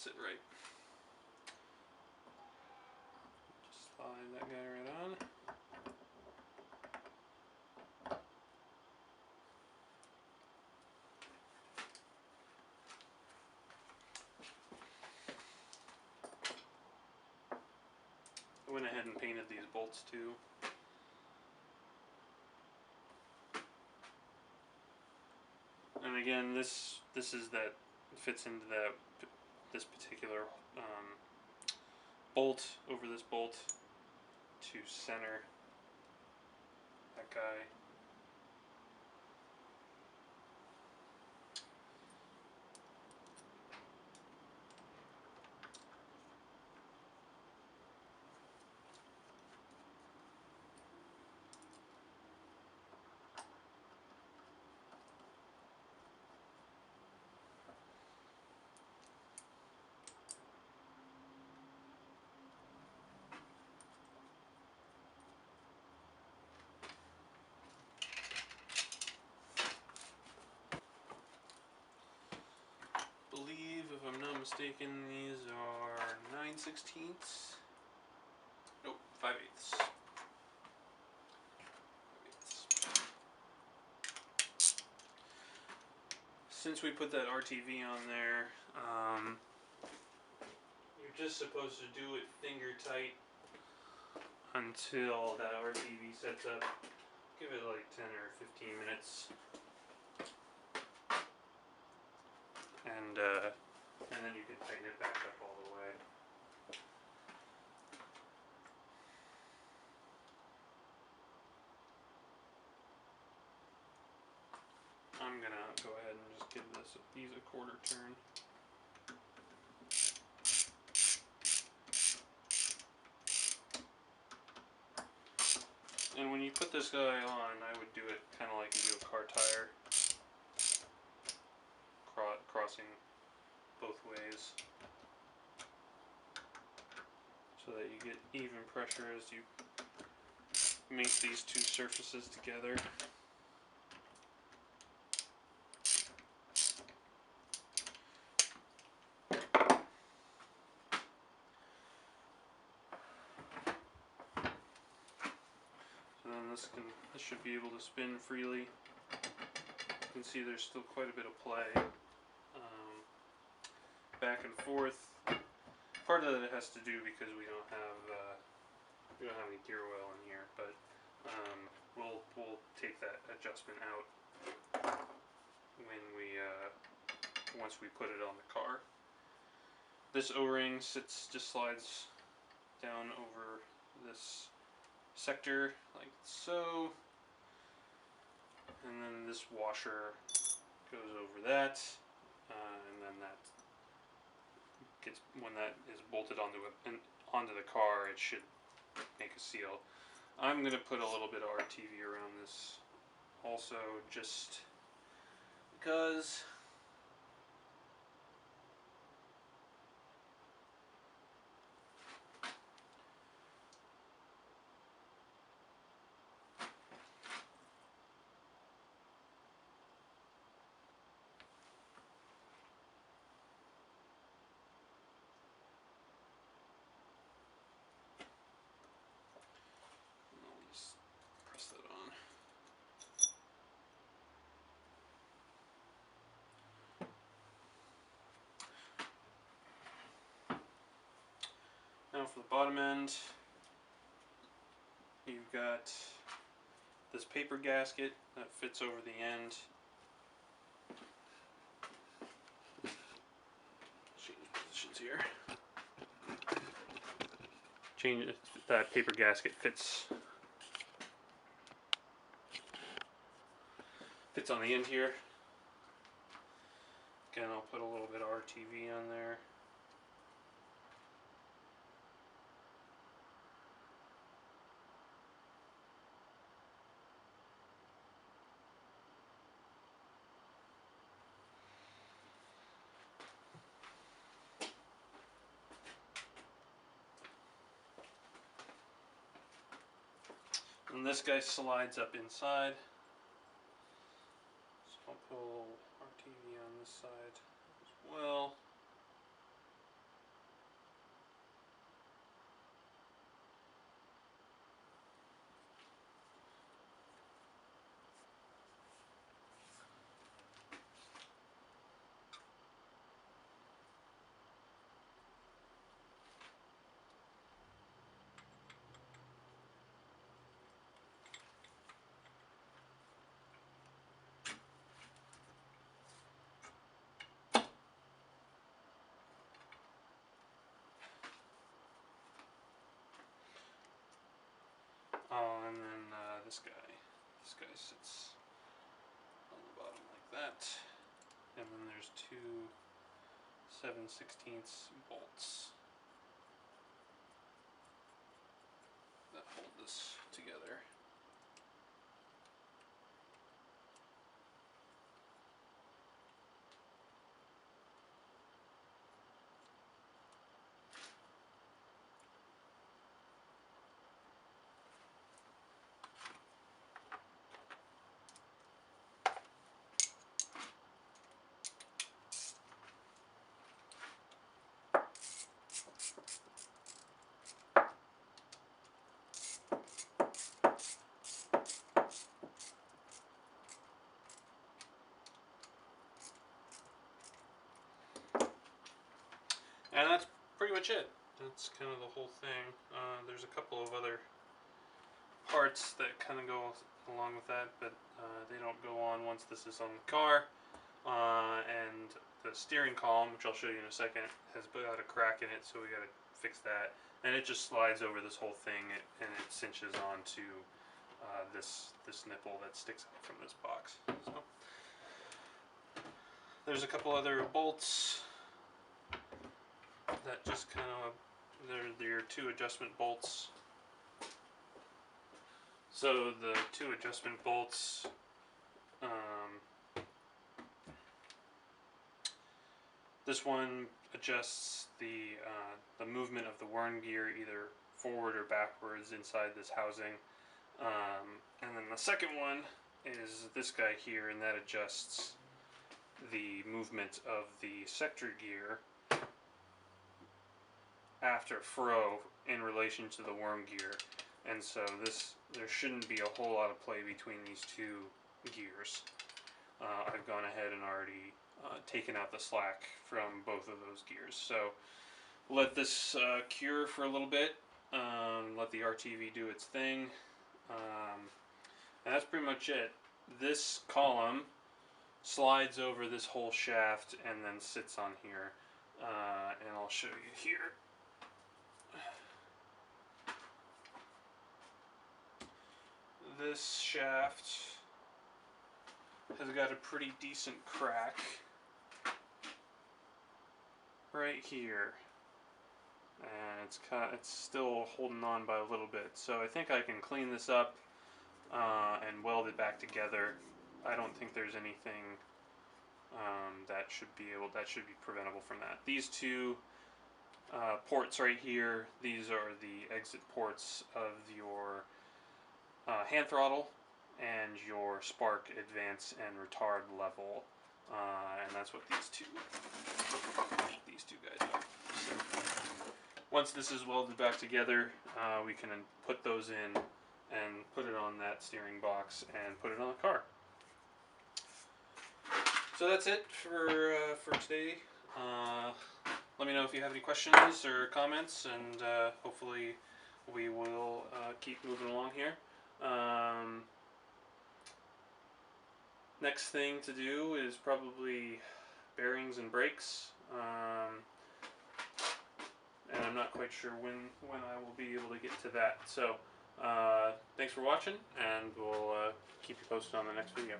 sit right. Just slide that guy right on. I went ahead and painted these bolts too. And again, this is that fits into that this particular bolt over this bolt to center that guy. Believe, if I'm not mistaken, these are 9/16. Nope, 5/8. Since we put that RTV on there, you're just supposed to do it finger tight until that RTV sets up. Give it like 10 or 15 minutes. And then you can tighten it back up all the way. I'm gonna go ahead and just give these a quarter turn. And when you put this guy on, I would do it kind of like you do a car tire, crossing both ways, so that you get even pressure as you make these two surfaces together. So then this should be able to spin freely. You can see there's still quite a bit of play, back and forth. Part of it has to do because we don't have any gear oil in here, but we'll take that adjustment out when once we put it on the car. This O-ring just slides down over this sector like so, and then this washer goes over that, and then that gets, when that is bolted onto the car, it should make a seal. I'm going to put a little bit of RTV around this also, just because I'll just press that on. Now for the bottom end, you've got this paper gasket that fits over the end. Change positions here. That paper gasket fits on the end here. Again, I'll put a little bit of RTV on there. And this guy slides up inside. So I'll pull RTV on this side as well. this guy. This guy sits on the bottom like that. And then there's two 7/16 bolts that hold this together. And that's pretty much it. That's kind of the whole thing. There's a couple of other parts that kind of go along with that, but they don't go on once this is on the car. And the steering column, which I'll show you in a second, has got a crack in it, so we got to fix that. And it just slides over this whole thing, and it cinches onto this nipple that sticks out from this box. So there's a couple other bolts that just kind of, they're your two adjustment bolts. So the two adjustment bolts, this one adjusts the movement of the worm gear either forward or backwards inside this housing. And then the second one is this guy here, and that adjusts the movement of the sector gear after froe in relation to the worm gear. And so there shouldn't be a whole lot of play between these two gears. I've gone ahead and already taken out the slack from both of those gears. So let this cure for a little bit, let the RTV do its thing, and that's pretty much it. This column slides over this whole shaft and then sits on here, and I'll show you here. This shaft has got a pretty decent crack right here, and it's still holding on by a little bit. So I think I can clean this up and weld it back together. I don't think there's anything that should be preventable from that. These two ports right here, these are the exit ports of your hand throttle and your spark advance and retard level, and that's what these two guys are. So once this is welded back together, we can put those in and put it on that steering box and put it on the car. So that's it for today. Let me know if you have any questions or comments, and hopefully we will keep moving along here. Next thing to do is probably bearings and brakes, and I'm not quite sure when I will be able to get to that. So thanks for watching, and we'll keep you posted on the next video.